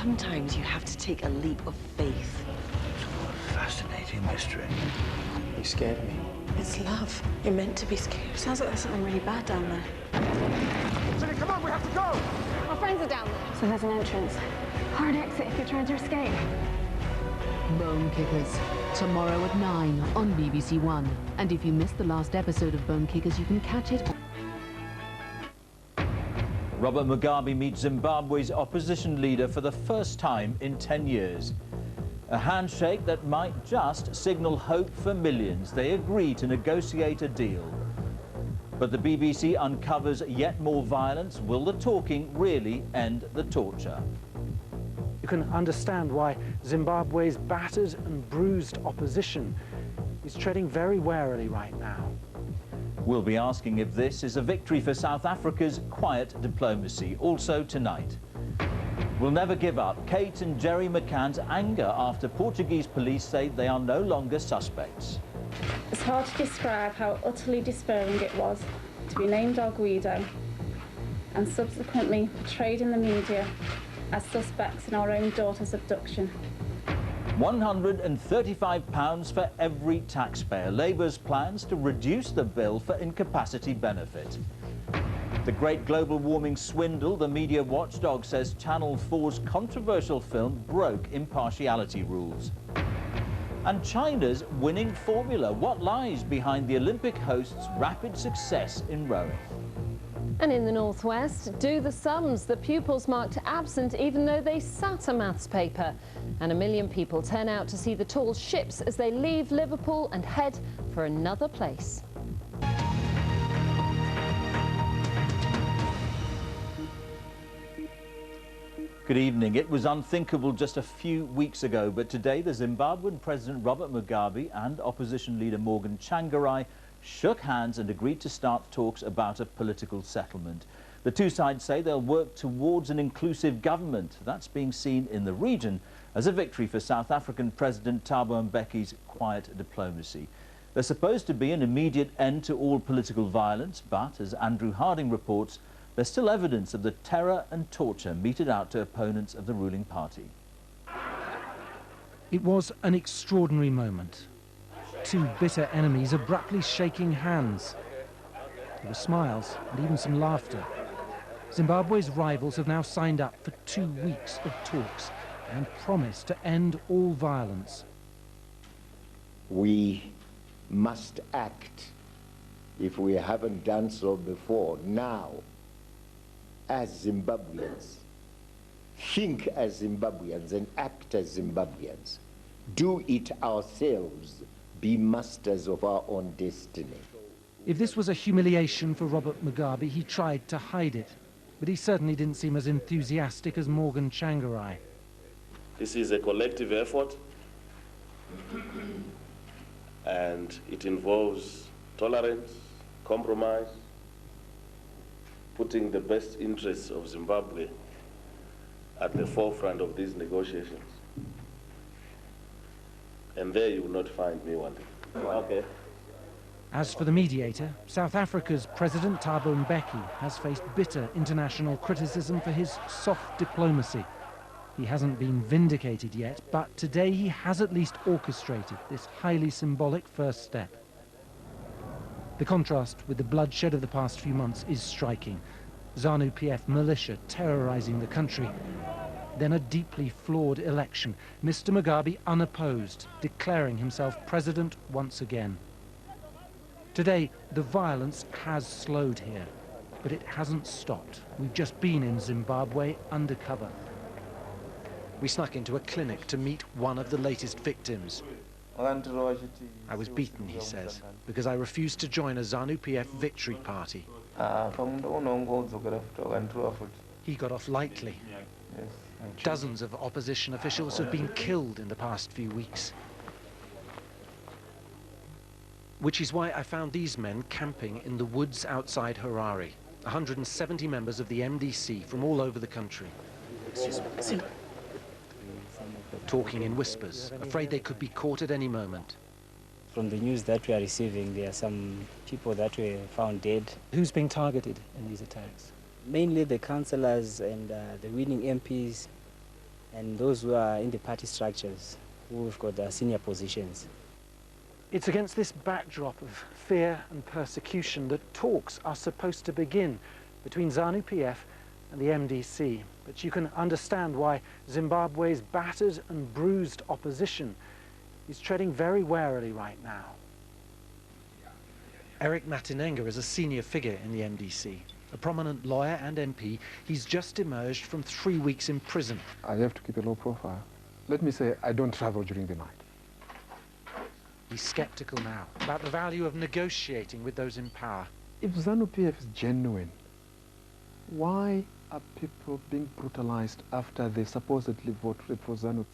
Sometimes you have to take a leap of faith. Fascinating mystery. You scared me. It's love. You're meant to be scared. Sounds like there's something really bad down there. Jenny, come on, we have to go! Our friends are down there. So there's an entrance. Hard exit if you're trying to escape. Bone Kickers, tomorrow at 9 on BBC One. And if you missed the last episode of Bone Kickers, you can catch it. Robert Mugabe meets Zimbabwe's opposition leader for the first time in 10 years. A handshake that might just signal hope for millions. They agree to negotiate a deal. But the BBC uncovers yet more violence. Will the talking really end the torture? You can understand why Zimbabwe's battered and bruised opposition is treading very warily right now. We'll be asking if this is a victory for South Africa's quiet diplomacy, also tonight. We'll never give up. Kate and Jerry McCann's anger after Portuguese police say they are no longer suspects. It's hard to describe how utterly despairing it was to be named El Guido and subsequently portrayed in the media as suspects in our own daughter's abduction. £135 for every taxpayer. Labour's plans to reduce the bill for incapacity benefit. The great global warming swindle, the media watchdog says Channel 4's controversial film broke impartiality rules. And China's winning formula. What lies behind the Olympic hosts' rapid success in rowing? And in the Northwest, do the sums. The pupils marked absent even though they sat a maths paper. And 1 million people turn out to see the tall ships as they leave Liverpool and head for another place. Good evening. It was unthinkable just a few weeks ago, but today the Zimbabwean President Robert Mugabe and opposition leader Morgan Tsvangirai shook hands and agreed to start talks about a political settlement. The two sides say they'll work towards an inclusive government. That's being seen in the region as a victory for South African President Thabo Mbeki's quiet diplomacy. There's supposed to be an immediate end to all political violence, but as Andrew Harding reports, there's still evidence of the terror and torture meted out to opponents of the ruling party. It was an extraordinary moment. Two bitter enemies abruptly shaking hands. There were smiles and even some laughter. Zimbabwe's rivals have now signed up for 2 weeks of talks and promised to end all violence. We must act, if we haven't done so before, now, as Zimbabweans. Think as Zimbabweans and act as Zimbabweans. Do it ourselves. Be masters of our own destiny. If this was a humiliation for Robert Mugabe, he tried to hide it. But he certainly didn't seem as enthusiastic as Morgan Tsvangirai. This is a collective effort, and it involves tolerance, compromise, putting the best interests of Zimbabwe at the forefront of these negotiations. And there you will not find me wanting. Okay. As for the mediator, South Africa's President Thabo Mbeki has faced bitter international criticism for his soft diplomacy. He hasn't been vindicated yet, but today he has at least orchestrated this highly symbolic first step. The contrast with the bloodshed of the past few months is striking. ZANU-PF militia terrorizing the country. Then a deeply flawed election. Mr. Mugabe unopposed, declaring himself president once again. Today, the violence has slowed here, but it hasn't stopped. We've just been in Zimbabwe undercover. We snuck into a clinic to meet one of the latest victims. I was beaten, he says, because I refused to join a ZANU-PF victory party. He got off lightly. Dozens of opposition officials have been killed in the past few weeks. Which is why I found these men camping in the woods outside Harare. 170 members of the MDC from all over the country. Talking in whispers, afraid they could be caught at any moment. From the news that we are receiving, there are some people that were found dead. Who's being targeted in these attacks? Mainly the councillors and the winning MPs. and those who are in the party structures, who've got senior positions. It's against this backdrop of fear and persecution that talks are supposed to begin between ZANU-PF and the MDC. But you can understand why Zimbabwe's battered and bruised opposition is treading very warily right now. Eric Matinenga is a senior figure in the MDC. A prominent lawyer and MP, he's just emerged from 3 weeks in prison. I have to keep a low profile. Let me say, I don't travel during the night. He's sceptical now about the value of negotiating with those in power. If ZANU-PF is genuine, why are people being brutalized after they supposedly voted for ZANU?